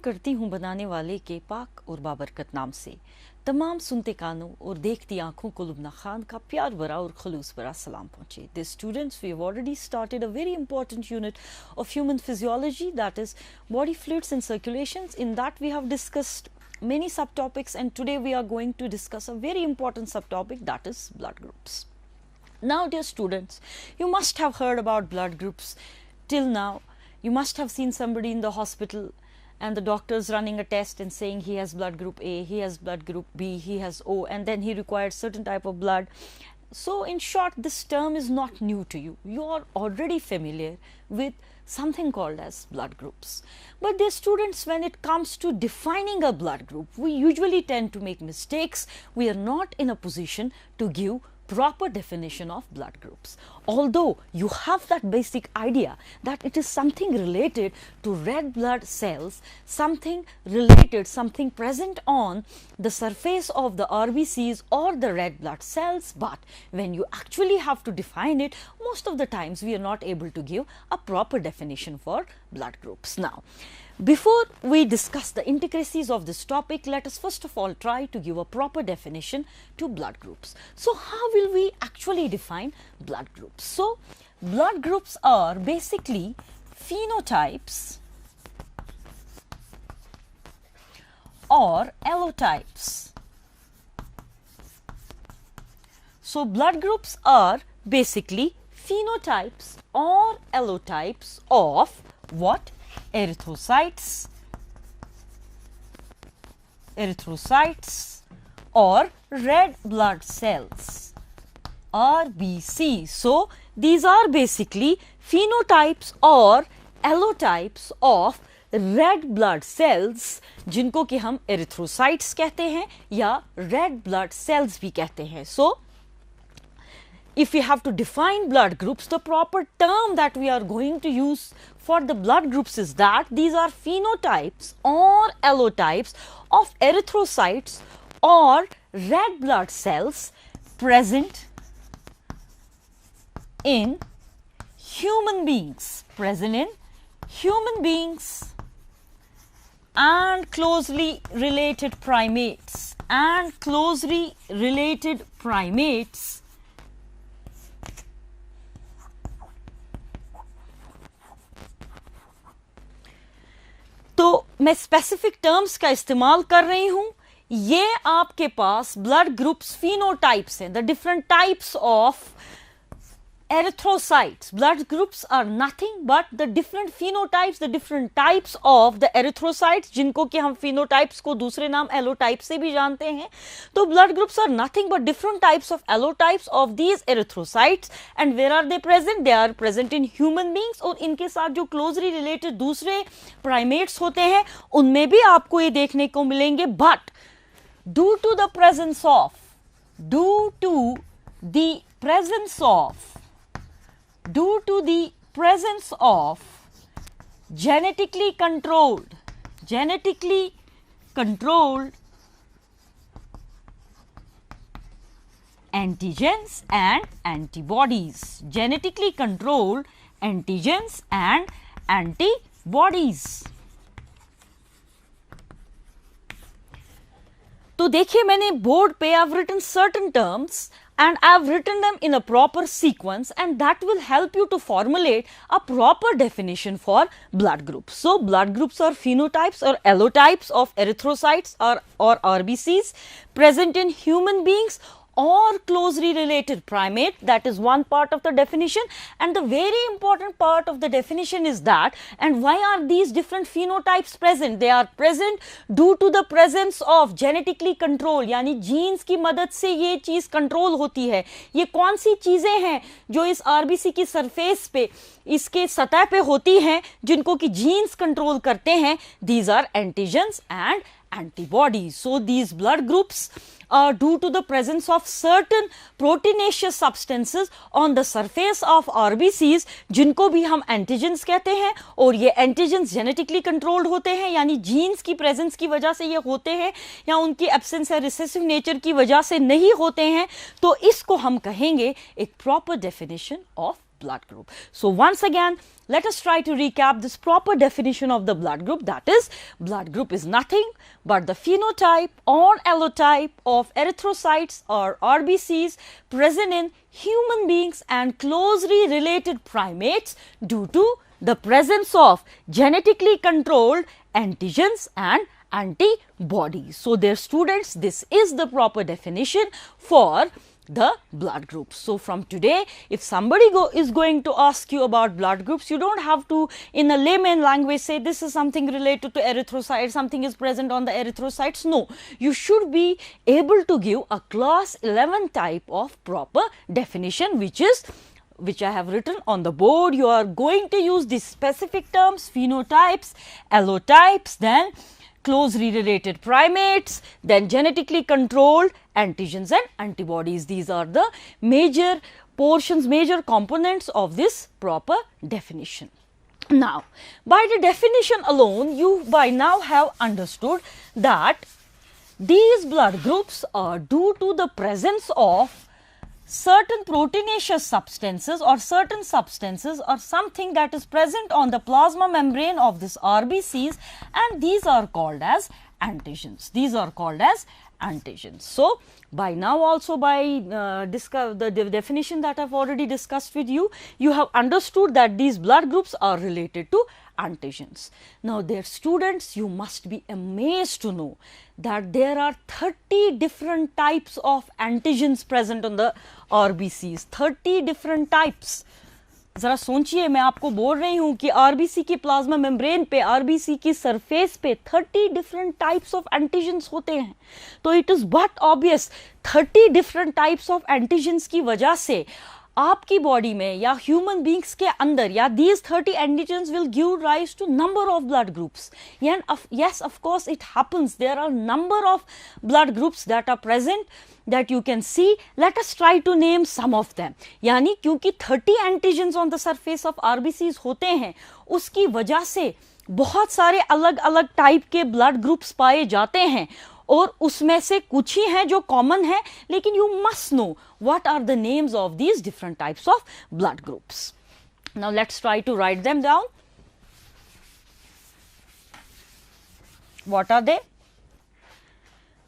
करती हूँ बनाने वाले के पाक और बाबरकत नाम से तमाम सुनते कानों और देखती आंखों को लुबना खान का प्यार भरा और खलूस भरा सलाम पहुँचे. Dear students, we have already started a very important unit of human physiology, that is body fluids and circulations. In that we have discussed many subtopics, and today we are going to discuss a very important subtopic, that is blood groups. Now dear students, you must have heard about blood groups till now. You must have seen somebody in the hospital and the doctor's running a test and saying he has blood group A, he has blood group B, he has O, and then he requires certain type of blood. So in short, this term is not new to you. You are already familiar with something called as blood groups. But dear students, when it comes to defining a blood group, we usually tend to make mistakes. We are not in a position to give proper definition of blood groups. Although you have that basic idea that it is something related to red blood cells, something related, something present on the surface of the RBCs or the red blood cells, but when you actually have to define it, most of the times we are not able to give a proper definition for blood groups. Now, before we discuss the intricacies of this topic, let us first of all try to give a proper definition to blood groups. So, how will we actually define blood groups? So, blood groups are basically phenotypes or allotypes. So, blood groups are basically phenotypes or allotypes of what? Erythrocytes or red blood cells, RBC. So, these are basically phenotypes or allotypes of red blood cells, जिनको कि हम erythrocytes कहते हैं या red blood cells भी कहते हैं. So, if we have to define blood groups, the proper term that we are going to use for the blood groups is that these are phenotypes or allotypes of erythrocytes or red blood cells present in human beings, and closely related primates तो मैं specific terms का इस्तेमाल कर रही हूं. ये आपके पास blood groups phenotypes हैं, the different types of erythrocytes. Blood groups are nothing but the different phenotypes, the different types of the erythrocytes, जिनको कि हम phenotypes को दूसरे नाम allotypes से भी जानते हैं. तो blood groups are nothing but different types of allotypes of these erythrocytes. And where are they present? They are present in human beings. और इनके साथ जो closely related दूसरे primates होते हैं, उनमें भी आपको ये देखने को मिलेंगे. But due to the presence of genetically controlled antigens and antibodies, तो देखिए, मैंने बोर्ड पे I've written certain terms and I've written them in a proper sequence, and that will help you to formulate a proper definition for blood groups. So, blood groups are phenotypes or allotypes of erythrocytes or RBCs present in human beings or closely related primate. That is one part of the definition, and the very important part of the definition is that, and why are these different phenotypes present? They are present due to the presence of genetically control, यानी genes की मदद से ये चीज़ control होती है. ये कौन सी चीज़ें हैं जो इस RBC की surface पे, इसके सतह पे होती हैं, जिनको कि genes control करते हैं? These are antigens and antibodies. So, these blood groups are due to the presence of certain proteinaceous substances on the surface of RBCs, जिनको भी हम antigens कहते हैं. और ये antigens genetically controlled होते हैं, यानी genes की presence की वजह से ये होते हैं, या उनकी absence या recessive nature की वजह से नहीं होते हैं. तो इसको हम कहेंगे एक proper definition of blood group. So once again, let us try to recap this proper definition of the blood group. That is, blood group is nothing but the phenotype or allotype of erythrocytes or RBCs present in human beings and closely related primates due to the presence of genetically controlled antigens and antibodies. So dear students, this is the proper definition for the blood groups. So from today, if somebody is going to ask you about blood groups, you don't have to in a layman language say this is something related to erythrocytes, something is present on the erythrocytes. No, you should be able to give a class 11 type of proper definition, which I have written on the board. You are going to use these specific terms: phenotypes, allotypes, then closely related primates, then genetically controlled antigens and antibodies. These are the major portions, major components of this proper definition. Now, by the definition alone, you by now have understood that these blood groups are due to the presence of certain proteinaceous substances or certain substances or something that is present on the plasma membrane of this RBCs, and these are called as antigens. These are called as antigens. So, by now also by the definition that I have already discussed with you, you have understood that these blood groups are related to antigens. Now, dear students, you must be amazed to know that there are 30 different types of antigens present on the RBCs. 30 different types. जरा सोचिए, मैं आपको बोल रही हूँ कि RBC की plasma membrane पे, आरबीसी की सरफेस पे 30 डिफरेंट टाइप्स ऑफ एंटीजेंस होते हैं. तो it is but obvious 30 different types of antigens की वजह से आपकी बॉडी में या ह्यूमन बींग्स के अंदर या these 30 antigens will give rise to number of blood groups. Yes, of course it happens. There are number of blood groups that are present that you can see. Let us try to name some of them. यानी क्योंकि 30 antigens on the surface of RBCs होते हैं, उसकी वजह से बहुत सारे अलग अलग टाइप के ब्लड ग्रुप्स पाए जाते हैं और उसमें से कुछ ही हैं जो कॉमन है, लेकिन you must know what are the names of these different types of blood groups. Now let's try to write them down. What are they?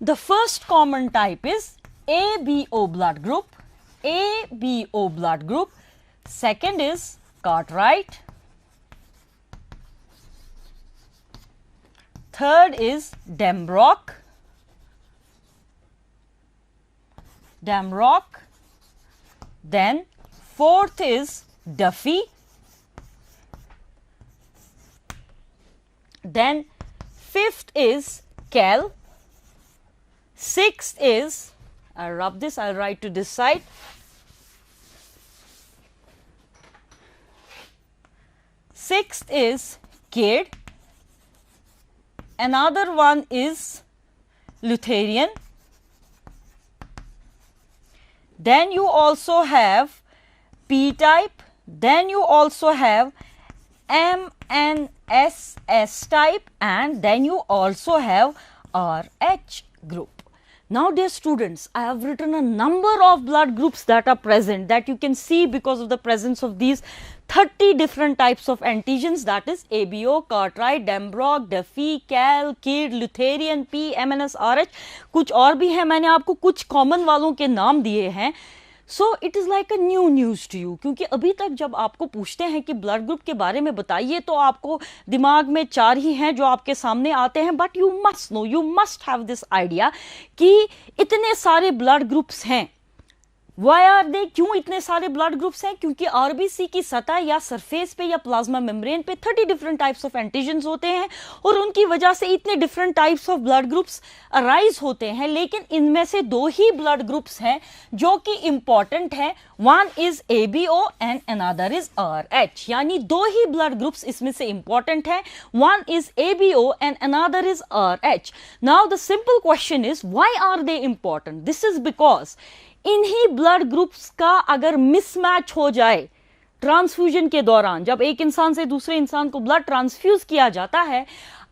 The first common type is ABO blood group. ABO blood group. Second is Cartwright. Third is Damrosch. Then fourth is Duffy. Then fifth is Kell. Sixth is, I'll rub this, I'll write to this side. Sixth is Kidd. Another one is Lutheran. Then you also have P-type. Then you also have MNSS type, and then you also have RH group. Now, dear students, I have written a number of blood groups that are present that you can see because of the presence of these 30 different types of antigens, that is ABO, Cartwright, Damrosch, Duffy, Kell, Kidd, Lutheran, P, MNS, RH. कुछ और भी है, मैंने आपको कुछ common वालों के नाम दिए हैं. So it is like a new news to you, क्योंकि अभी तक जब आपको पूछते हैं कि ब्लड ग्रुप के बारे में बताइए तो आपको दिमाग में 4 ही हैं जो आपके सामने आते हैं. But you must no, you must have this idea कि इतने सारे ब्लड ग्रुप्स हैं. वाई आर दे, क्यों इतने सारे ब्लड ग्रुप्स हैं? क्योंकि आरबीसी की सतह या सरफेस पे या प्लाज्मा मेम्ब्रेन पे 30 डिफरेंट टाइप्स ऑफ एंटीजेंस होते हैं और उनकी वजह से इतने different types of blood groups arise होते हैं. लेकिन इनमें से 2 ही ब्लड ग्रुप्स हैं जो कि इंपॉर्टेंट है. One is ABO and another is RH. यानी 2 ही ब्लड ग्रुप्स इसमें से इंपॉर्टेंट है. One is ABO and another is RH. Now the simple question is why are they important? This is because इन्हीं blood groups का अगर mismatch हो जाए transfusion के दौरान जब एक इंसान से दूसरे इंसान को ब्लड ट्रांसफ्यूज किया जाता है,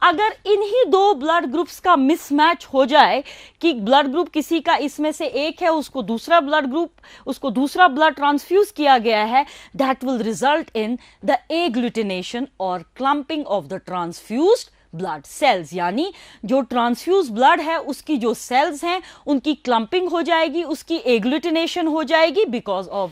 अगर इन्हीं दो ब्लड ग्रुप्स का मिसमैच हो जाए कि ब्लड ग्रुप किसी का इसमें से एक है, उसको दूसरा ब्लड ट्रांसफ्यूज किया गया है, that will result in the agglutination और clumping of the transfused blood cells. यानी जो ट्रांसफ्यूज ब्लड है उसकी जो सेल्स हैं उनकी क्लम्पिंग हो जाएगी, उसकी एग्लूटिनेशन हो जाएगी because of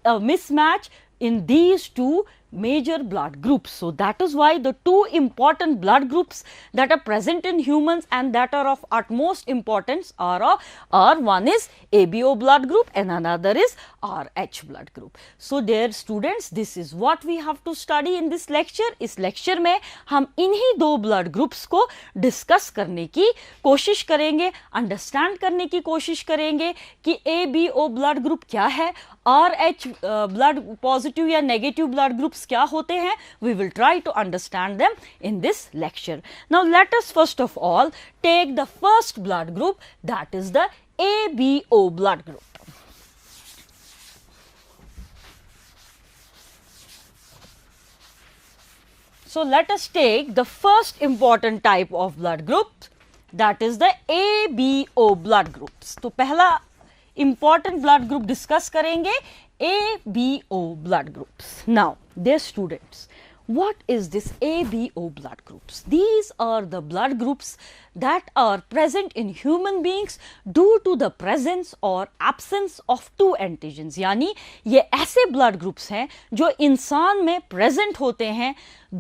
a mismatch in these two major blood groups. So that is why the two important blood groups that are present in humans and that are of utmost importance are one is ABO blood group and another is RH blood group. So dear students, this is what we have to study in this lecture. इस lecture में हम इन्हीं दो blood groups को discuss करने की कोशिश करेंगे, understand करने की कोशिश करेंगे कि ABO blood group क्या है, RH blood positive या negative blood groups क्या होते हैं. We will try to understand them in this lecture. Now let us first of all take the first blood group, that is the ABO blood group. So let us take the first important type of blood group, that is the ABO blood groups. तो पहला important blood group discuss करेंगे ABO blood groups. Now, dear students, what is this ABO blood groups? These are the blood groups that are present in human beings due to the presence or absence of two antigens. यानी ये ऐसे blood groups हैं जो इंसान में present होते हैं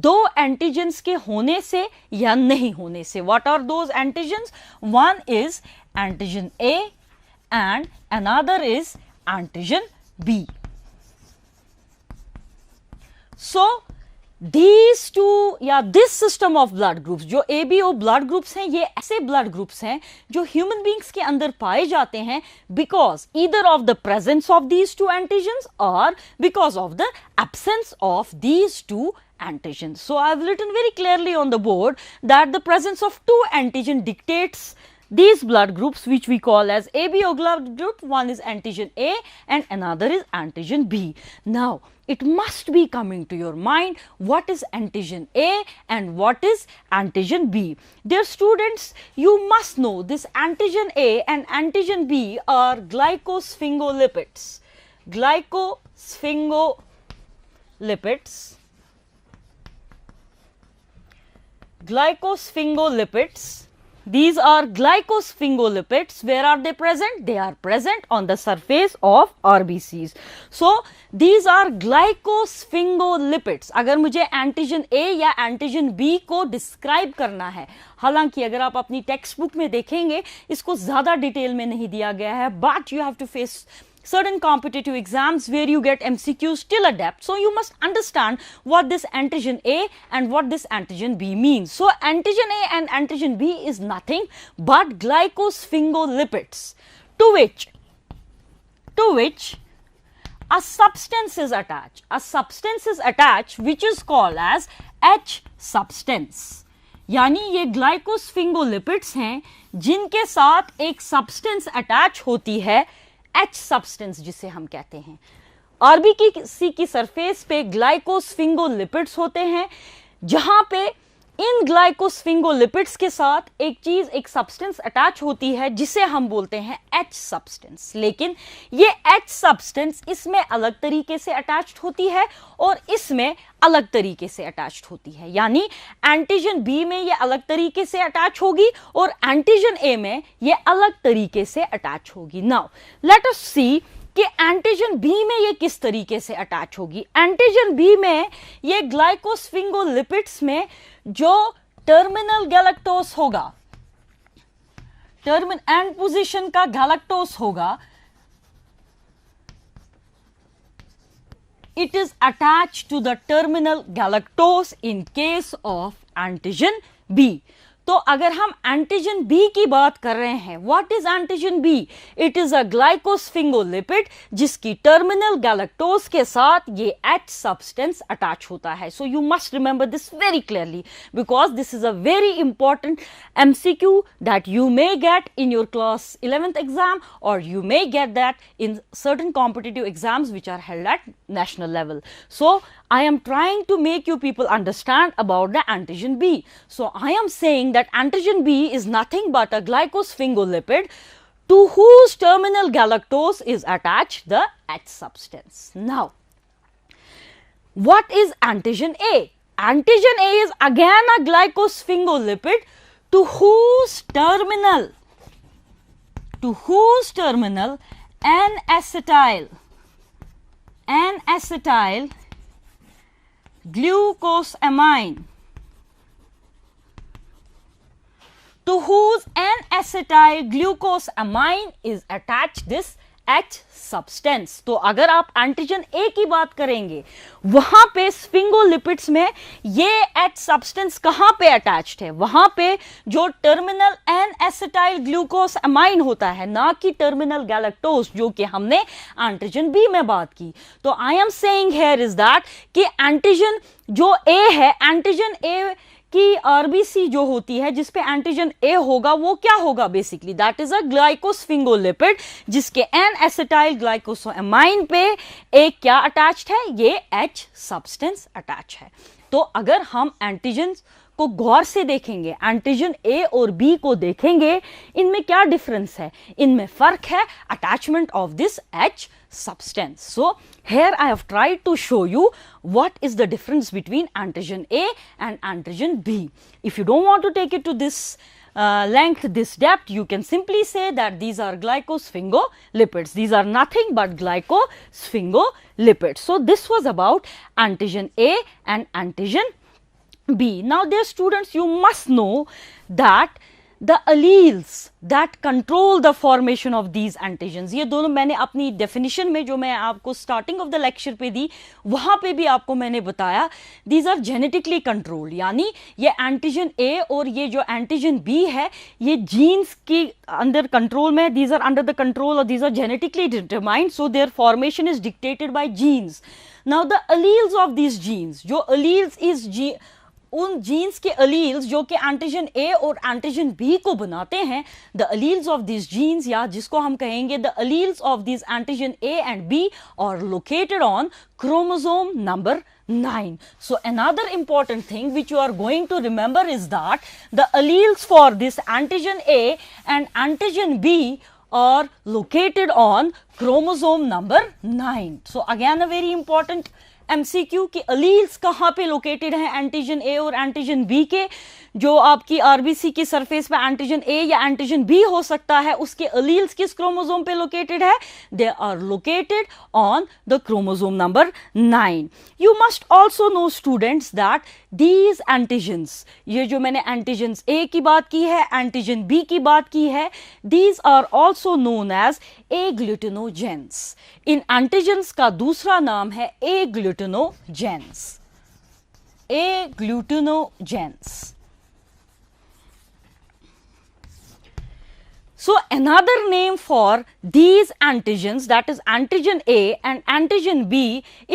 दो antigens के होने से या नहीं होने से. What are those antigens? One is antigen A and another is antigen B. So these two या this system of blood groups, जो ABO blood groups हैं, ये ऐसे blood groups हैं जो human beings के अंदर पाए जाते हैं because either of the presence of these two antigens or because of the absence of these two antigens. So I have written very clearly on the board that the presence of two antigen dictates these blood groups which we call as ABO blood group. One is antigen A and another is antigen B. Now, it must be coming to your mind what is antigen A and what is antigen B. Dear students, you must know this antigen A and antigen B are glycosphingolipids. Glycosphingolipids. These are glycosphingolipids. Where are they present? They are present on the surface of RBCs. So these are glycosphingolipids. अगर मुझे antigen A या antigen B को describe करना है, हालांकि अगर आप अपनी टेक्स्ट बुक में देखेंगे इसको ज़्यादा डिटेल में नहीं दिया गया है, but you have to face certain competitive exams where you get MCQs till a depth. So you must understand what this antigen A and what this antigen B means. So antigen A and antigen B is nothing but glycosphingolipids to which a substance is attached. A substance is attached which is called as H substance. यानी ये glycosphingolipids हैं जिनके साथ एक substance attach होती है, H substance जिसे हम कहते हैं. RBC की सरफेस पे ग्लाइकोस्फिंगोलिपिड्स होते हैं जहां पे इन ग्लाइकोस्फिंगोलिपिड्स के साथ एक सब्सटेंस अटैच होती है जिसे हम बोलते हैं H सब्सटेंस. लेकिन ये H सब्सटेंस इसमें अलग तरीके से अटैच्ड होती है और इसमें अलग तरीके से अटैच्ड होती है. यानी एंटीजन B में ये अलग तरीके से अटैच होगी और एंटीजन A में ये अलग तरीके से अटैच होगी. नाउ लेट अस सी कि एंटीजन B में ये किस तरीके से अटैच होगी. एंटीजन B में ये ग्लाइकोस्फिंगोलिपिड्स में जो टर्मिनल गैलेक्टोज होगा, एंड पोजीशन का गैलेक्टोज होगा, it is attached to the terminal galactose in case of antigen B. तो अगर हम एंटीजन बी की बात कर रहे हैं, what is antigen B? It is a glycosphingolipid जिसकी टर्मिनल गैलेक्टोज के साथ ये H सब्सटेंस अटैच होता है. So you must remember this very clearly because this is a very important MCQ that you may get in your class 11th exam, or you may get that in certain competitive exams which are held at national level. So I am trying to make you people understand about the antigen B. So I am saying that antigen B is nothing but a glycosphingolipid to whose terminal galactose is attached the H substance. Now, what is antigen A? Antigen A is again a glycosphingolipid to whose terminal N-acetyl glucosamine, to whose N-acetyl glucosamine is attached this H substance. तो अगर आप antigen ए की बात करेंगे वहां पे sphingolipids में ये H सब्सटेंस कहां पे अटैच्ड है? वहां पे जो टर्मिनल N-acetyl ग्लूकोसामाइन होता है, ना कि टर्मिनल गैलेक्टोज जो कि हमने एंटीजन बी में बात की. तो I am saying here is that कि एंटीजन जो ए है, एंटीजन ए कि आरबीसी जो होती है जिसपे एंटीजन ए होगा वो क्या होगा? बेसिकली दैट इज अ ग्लाइकोस्फिंगोलिपिड जिसके एन एसिटाइल ग्लाइकोसामाइन पे एक क्या अटैच्ड है? ये H सब्सटेंस अटैच है. तो अगर हम एंटीजन को गौर से देखेंगे, एंटीजन ए और बी को देखेंगे, इनमें क्या डिफरेंस है? इनमें फर्क है attachment of this H substance. So here I have tried to show you what is the difference between antigen A and antigen B. If you don't want to take it to this length, this depth, you can simply say that these are glycosphingolipids. These are nothing but glycosphingolipids. So this was about antigen A and antigen B. Now dear students, you must know that the alleles that control the formation of these antigens, ये दोनों मैंने अपनी definition में जो मैं आपको starting of the lecture पे दी वहाँ पे भी आपको मैंने बताया, these are genetically controlled. यानी ये antigen A और ये जो antigen B है ये genes की अंडर कंट्रोल में, these are under the control or these are genetically determined, so their formation is dictated by genes. Now the alleles of these genes, जो alleles is उन jeans के alleles जो कि antigen ए और antigen B को बनाते हैं, the alleles of this genes या जिसको हम कहेंगे the alleles of this antigen A and B are located on chromosome number 9. So another important thing which you are going to remember is that the alleles for this antigen A and antigen B are located on chromosome number 9. So again a very important MCQ कि alleles कहाँ पे located हैं antigen ए और antigen B के. जो आपकी RBC की surface पे एंटीजन ए या एंटीजन बी हो सकता है, उसके अलील्स किस क्रोमोसोम पे लोकेटेड है? They are located on the chromosome number 9. You must also know students that these antigens, ये जो मैंने एंटीजन्स ए की बात की है, एंटीजन बी की बात की है, these are also known as agglutinogens. इन एंटीजन्स का दूसरा नाम है एग्लूटिनोजेंस. एग्लूटिनोजेंस. So another name for these antigens, that is antigen A and antigen B,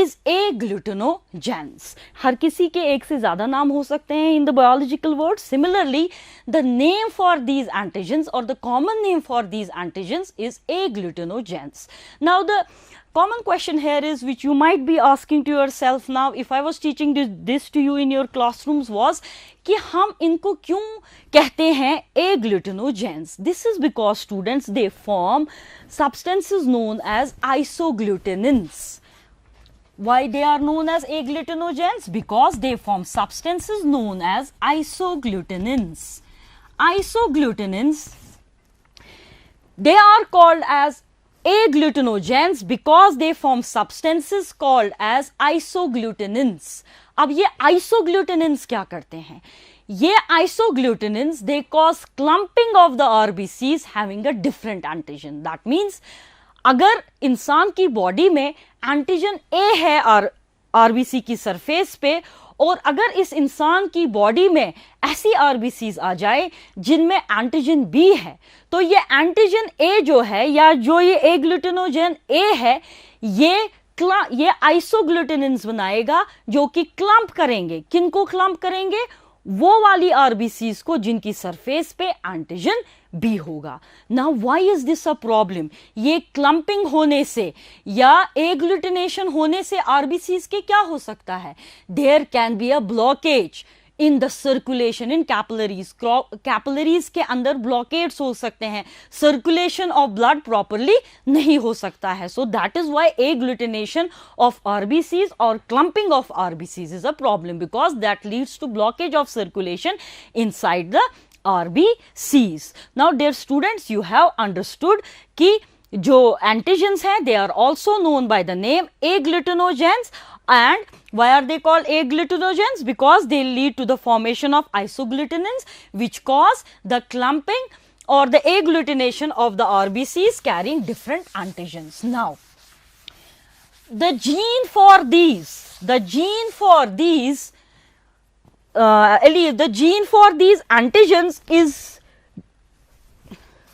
is agglutinogens. हर किसी के एक से ज़्यादा नाम हो सकते हैं in the biological world. Similarly, the name for these antigens or the common name for these antigens is agglutinogens. Now the common question here is, which you might be asking to yourself now, if I was teaching this to you in your classrooms, was कि हम इनको क्यों कहते हैं agglutinogens? This is because students, they form substances known as isoglutenins. Why they are known as agglutinogens? Because they form substances known as isoglutenins. Isoglutenins, they are called as agglutinogens because they form substances called as isoglutenins. अब ये isoglutenins क्या करते हैं? ये isoglutenins, they cause clumping of the RBCs having a different antigen. That means अगर इंसान की body में एंटीजन ए है आरबीसी की सरफेस पे और अगर इस इंसान की बॉडी में ऐसी आरबीसीज आ जाए जिनमें एंटीजन बी है, तो ये एंटीजन ए जो है या जो ये एग्लूटिनोजन ए है, ये आइसोग्लूटिनिन्स बनाएगा जो कि क्लम्प करेंगे। किनको क्लम्प करेंगे? वो वाली आरबीसीज को जिनकी सरफेस पे एंटीजन बी होगा। Now why is this a problem? ये क्लम्पिंग होने से या एग्लूटिनेशन होने से आरबीसीज के क्या हो सकता है? There can be a blockage in the circulation in capillaries. Capillaries के अंदर ब्लॉकेड्स हो सकते हैं, सर्कुलेशन ऑफ ब्लड प्रॉपरली नहीं हो सकता है। So that is why agglutination of RBCs और clumping of RBCs is a problem, because that leads to blockage of circulation inside the RBCs. Now dear students, you have understood कि जो antigens हैं they are also known by the name agglutinogens. And why are they called agglutinogens? Because they lead to the formation of isoglutinins which cause the clumping or the agglutination of the RBCs carrying different antigens. Now the gene for these antigens is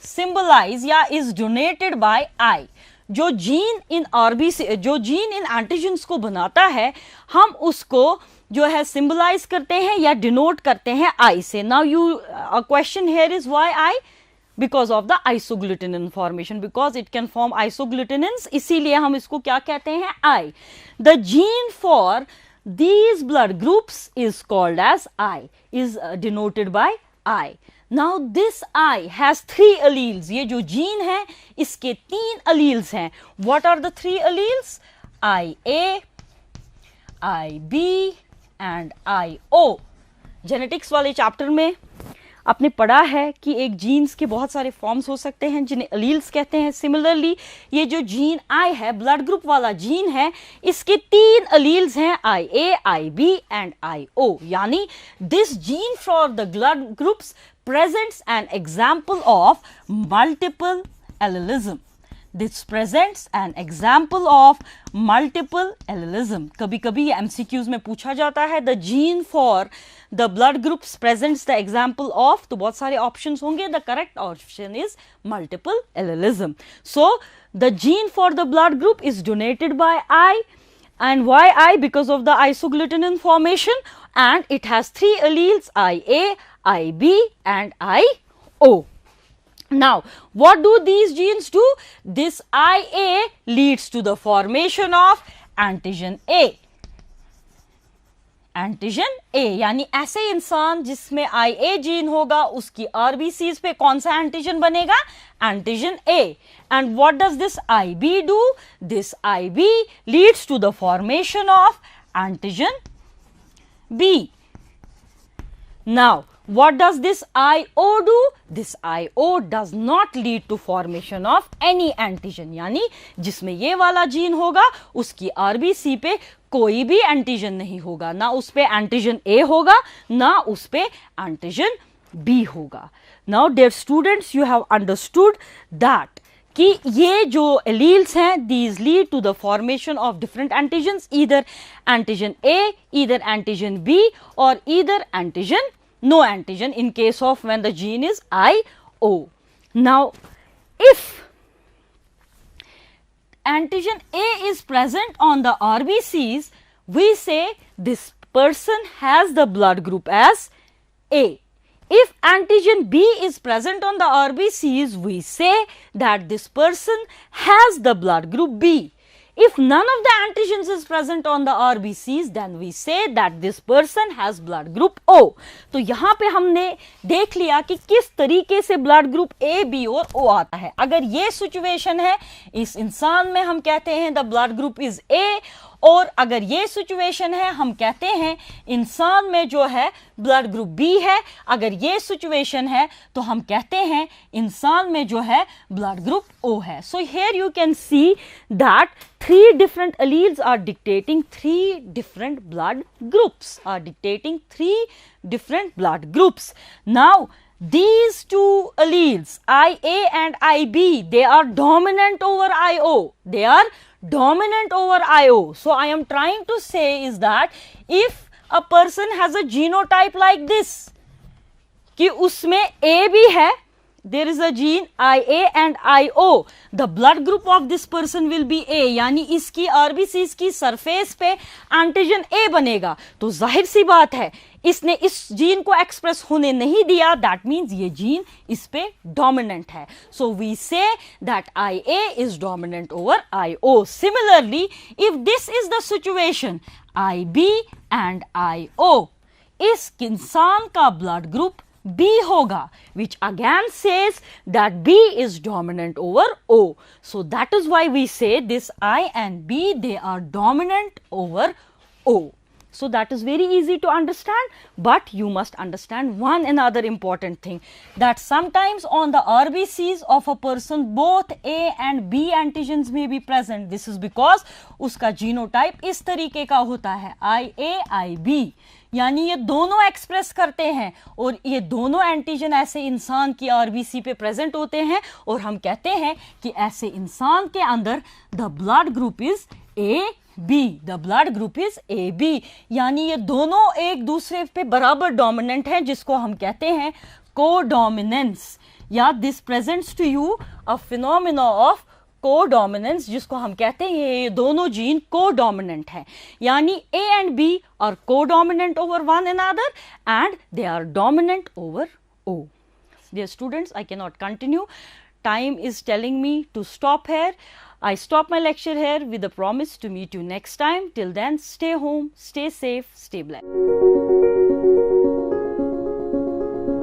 symbolized या is donated by I. जो gene in RBC, जो gene in antigens को बनाता है, हम उसको जो है सिंबलाइज करते हैं या डिनोट करते हैं आई से. Now you question here is why I? Because of the isoagglutinin formation, because it can form isoagglutinins, इसीलिए हम इसको क्या कहते हैं? I. The gene for these blood groups is called as I, is denoted by I. Now this I has 3 alleles. ये जो gene है इसके 3 alleles हैं. What are the 3 alleles? IA, IB and IO. Genetics वाले chapter में आपने पढ़ा है कि एक जीन्स के बहुत सारे फॉर्म्स हो सकते हैं जिन्हें अलील्स कहते हैं. सिमिलरली ये जो जीन आई है, ब्लड ग्रुप वाला जीन है, इसके 3 अलील्स हैं, IA, IB एंड IO. यानी this gene for the blood groups presents an example of multiple allelism. This presents an example of multiple allelism. कभी कभी ये MCQs में पूछा जाता है, the gene for the blood groups presents the example of, तो बहुत सारे options होंगे. The correct option is multiple allelism. So the gene for the blood group is donated by I. And why I? Because of the isoglutinin formation, and it has 3 alleles, IA, IB and IO. Now what do these genes do? This IA leads to the formation of antigen A. Antigen ए, यानी ऐसे इंसान जिसमें IA gene होगा उसकी RBCs पे कौन सा antigen बनेगा? Antigen A. And what does this IB do? This IB leads to the formation of antigen B. Now what does this IO do? This IO does not lead to formation of any antigen. यानी जिसमें ये वाला gene होगा उसकी RBC पे कोई भी antigen नहीं होगा, ना उस पे एंटीजन ए होगा ना उस पे एंटीजन बी होगा. Now dear students, you have understood that कि ये जो एलील्स हैं these lead to the formation of different antigens, either antigen A, either antigen B और either antigen no antigen in case of when the gene is IO. Now if antigen A is present on the RBCs, we say this person has the blood group as A. If antigen B is present on the RBCs, we say that this person has the blood group B. If none of the antigens is present on the RBCs, then we say that this person has blood group O. तो यहाँ पे हमने देख लिया कि किस तरीके से ब्लड ग्रुप A, B और O आता है. अगर ये सिचुएशन है इस इंसान में हम कहते हैं the blood group is A, और अगर ये सिचुएशन है हम कहते हैं इंसान में जो है ब्लड ग्रुप B है. अगर ये सिचुएशन है तो हम कहते हैं इंसान में जो है ब्लड ग्रुप O है. So here you can see that 3 different alleles are dictating 3 different blood groups, Now these 2 alleles, IA and IB, they are dominant over IO. So I am trying to say is that if a person has a genotype like this, कि उसमें A भी है, there is a gene IA and IO, the blood group of this person will be A, यानी इसकी RBCs की surface पे antigen A बनेगा, तो जाहिर सी बात है इसने इस जीन को एक्सप्रेस होने नहीं दिया, दैट मीन्स ये जीन इस पे डोमिनेंट है. So we say that IA is dominant over IO. Similarly if this is the situation IB and IO, इस इंसान का ब्लड ग्रुप B होगा, which again says that B is dominant over O. So that is why we say this I and B, they are dominant over O. So that is very easy to understand, but you must understand one another important thing, that sometimes on the RBCs of a person both A and B antigens may be present. This is because उसका genotype इस तरीके का होता है IA IB, यानी ये दोनों express करते हैं और ये दोनों एंटीजन ऐसे इंसान की आरबीसी पे प्रेजेंट होते हैं और हम कहते हैं कि ऐसे इंसान के अंदर the blood group is AB, the blood group is AB, यानी ये दोनों एक दूसरे पे बराबर डोमिनेंट हैं, जिसको हम कहते हैं कोडोमिनेंस, या this presents to you a phenomena of codominance, जिसको हम कहते हैं ये दोनों जीन कोडोमिनेंट हैं, यानी A and B are codominant over one another and they are dominant over O. Dear students, I cannot continue. Time is telling me to stop here. I stop my lecture here with the promise to meet you next time. Till then, stay home, stay safe, stay blessed.